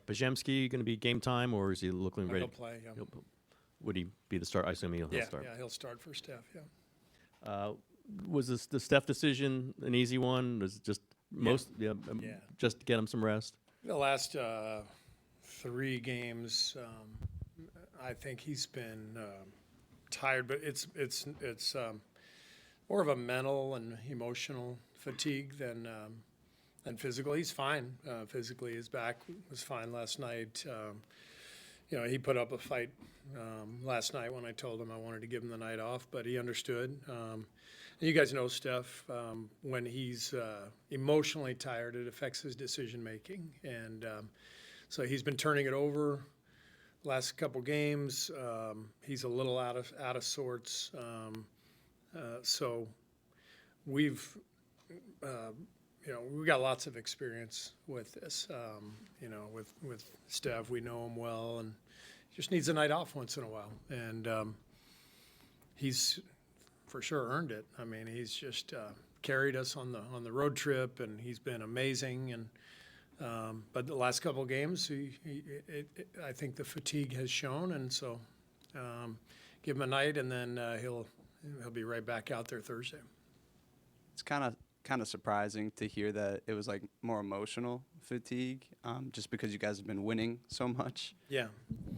Pajemski going to be game time, or is he looking ready? He'll play, yeah. Would he be the start? I assume he'll start. Yeah, he'll start for Steph, yeah. Was the Steph decision an easy one? Was it just just to get him some rest? The last 3 games, I think he's been tired, but it's more of a mental and emotional fatigue than physical. He's fine physically. His back was fine last night. He put up a fight last night when I told him I wanted to give him the night off, but he understood. And you guys know Steph, when he's emotionally tired, it affects his decision making. And so he's been turning it over last couple games. He's a little out of sorts. So we've got lots of experience with this. With Steph, we know him well, and just needs a night off once in a while. And he's for sure earned it. I mean, he's just carried us on the road trip, and he's been amazing. And but the last couple of games, I think the fatigue has shown, and so give him a night, and then he'll be right back out there Thursday. It's kind of surprising to hear that it was like more emotional fatigue, just because you guys have been winning so much. Yeah.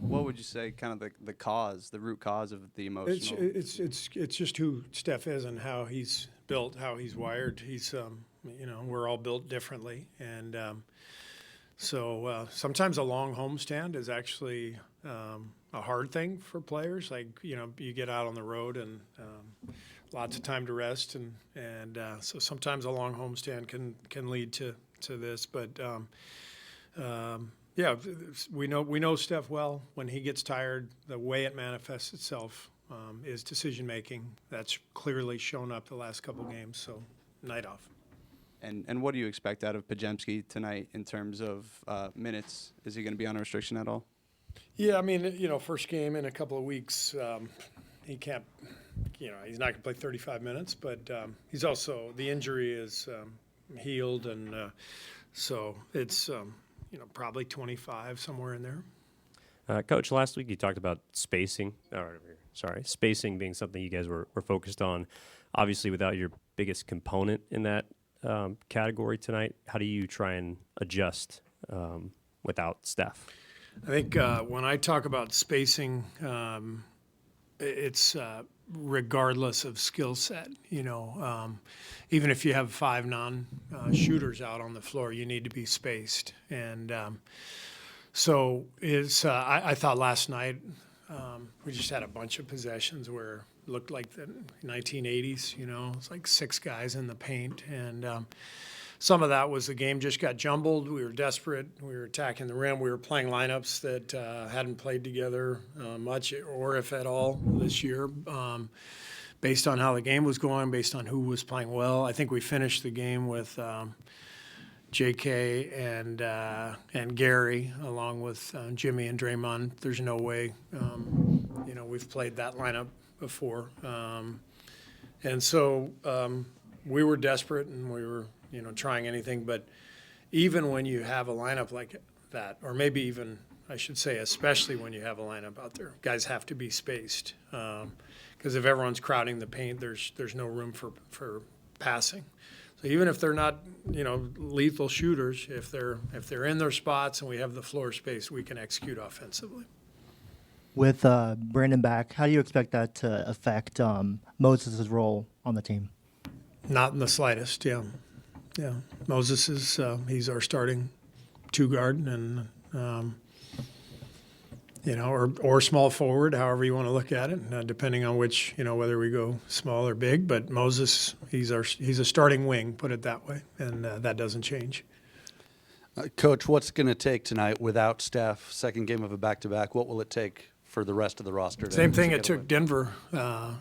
What would you say, kind of the root cause of the emotional? It's just who Steph is and how he's built, how he's wired. He's we're all built differently, and so sometimes a long homestand is actually a hard thing for players. Like you get out on the road and lots of time to rest, and so sometimes a long homestand can lead to this. But we know Steph well. When he gets tired, the way it manifests itself is decision making. That's clearly shown up the last couple games. So night off. And what do you expect out of Pajemski tonight in terms of minutes? Is he going to be on a restriction at all? Yeah, I mean, first game in a couple of weeks, he can't. He's not going to play 35 minutes, but he's also, the injury is healed, and so it's probably 25, somewhere in there. Coach, last week you talked about spacing being something you guys were focused on. Obviously, without your biggest component in that category tonight, how do you try and adjust without Steph? I think when I talk about spacing, it's regardless of skill set. Even if you have 5 non-shooters out on the floor, you need to be spaced. And so it's. I thought last night we just had a bunch of possessions where it looked like the 1980s. It's like 6 guys in the paint, and some of that was the game just got jumbled. We were desperate. We were attacking the rim. We were playing lineups that hadn't played together much, or if at all, this year, based on how the game was going, based on who was playing well. I think we finished the game with J.K. and Gary, along with Jimmy and Draymond. There's no way, we've played that lineup before, and so we were desperate, and we were trying anything. But even when you have a lineup like that, or maybe even, I should say, especially when you have a lineup out there, guys have to be spaced, because if everyone's crowding the paint, there's no room for passing. So even if they're not, lethal shooters, if they're in their spots and we have the floor space, we can execute offensively. With Brandon back, how do you expect that to affect Moses' role on the team? Not in the slightest. Yeah. Moses is he's our starting 2 guard, and or small forward, however you want to look at it, depending on which, whether we go small or big. But Moses, he's a starting wing, put it that way, and that doesn't change. Coach, what's going to take tonight without Steph? Second game of a back-to-back. What will it take for the rest of the roster? Same thing it took Denver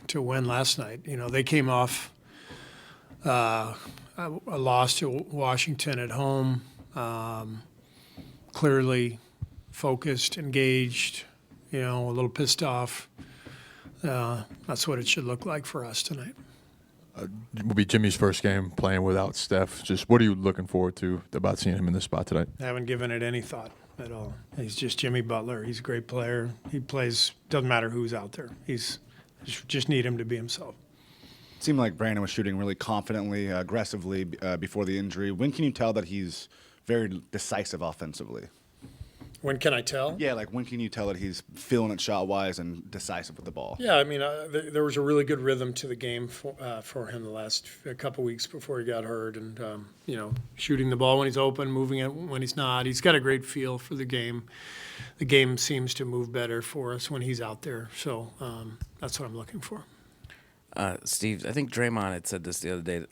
to win last night. They came off a loss to Washington at home, clearly focused, engaged, a little pissed off. That's what it should look like for us tonight. It will be Jimmy's first game playing without Steph. Just what are you looking forward to about seeing him in this spot tonight? I haven't given it any thought. at all. He's just Jimmy Butler. He's a great player. He plays, doesn't matter who's out there. Just need him to be himself. It seemed like Brandon was shooting really confidently, aggressively before the injury. When can you tell that he's very decisive offensively? When can I tell? Yeah, like when can you tell that he's feeling it shot-wise and decisive with the ball? Yeah, I mean, there was a really good rhythm to the game for him the last couple weeks before he got hurt, and shooting the ball when he's open, moving it when he's not. He's got a great feel for the game. The game seems to move better for us when he's out there, so that's what I'm looking for. Steve, I think Draymond had said this the other day,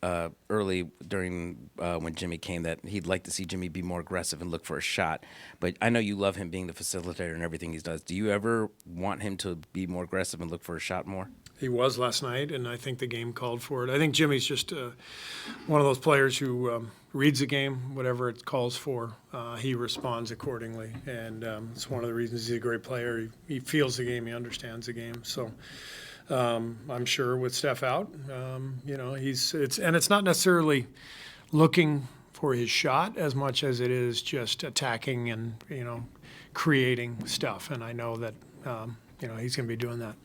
early during when Jimmy came, that he'd like to see Jimmy be more aggressive and look for a shot. But I know you love him being the facilitator and everything he does. Do you ever want him to be more aggressive and look for a shot more? He was last night, and I think the game called for it. I think Jimmy's just one of those players who reads the game, whatever it calls for, he responds accordingly. And it's one of the reasons he's a great player. He feels the game, he understands the game. So I'm sure with Steph out, it's not necessarily looking for his shot as much as it is just attacking and creating stuff. And I know that he's going to be doing that.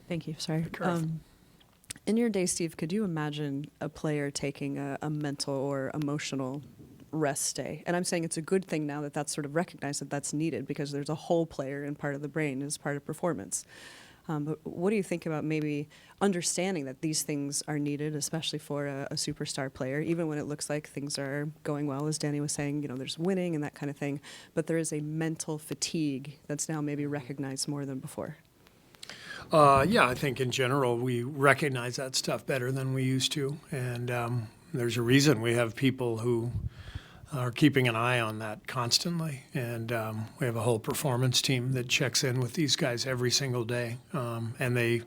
Thank you. Sorry. In your day, Steve, could you imagine a player taking a mental or emotional rest day? And I'm saying it's a good thing now that that's sort of recognized that that's needed, because there's a whole player and part of the brain is part of performance. But what do you think about maybe understanding that these things are needed, especially for a superstar player, even when it looks like things are going well, as Danny was saying, there's winning and that kind of thing, but there is a mental fatigue that's now maybe recognized more than before? Yeah, I think in general we recognize that stuff better than we used to, and there's a reason we have people who are keeping an eye on that constantly, and we have a whole performance team that checks in with these guys every single day, and they,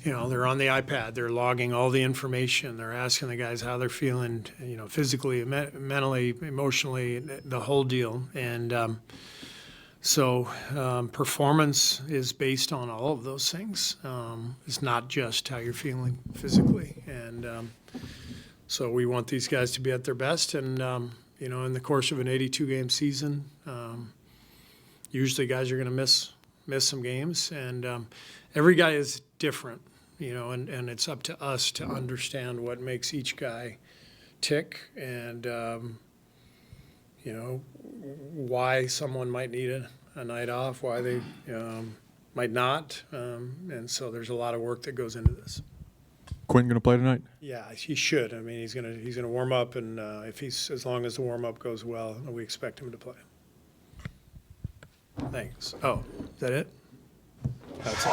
they're on the iPad, they're logging all the information, they're asking the guys how they're feeling, physically, mentally, emotionally, the whole deal, and so performance is based on all of those things. It's not just how you're feeling physically. And so we want these guys to be at their best. And, in the course of an 82-game season, usually guys are going to miss some games. And every guy is different, and it's up to us to understand what makes each guy tick and, why someone might need a night off, why they might not, and so there's a lot of work that goes into this. Quinn going to play tonight? Yeah, he should. I mean, he's gonna warm up, and as long as the warm up goes well, we expect him to play. Thanks. Oh, is that it? That's it.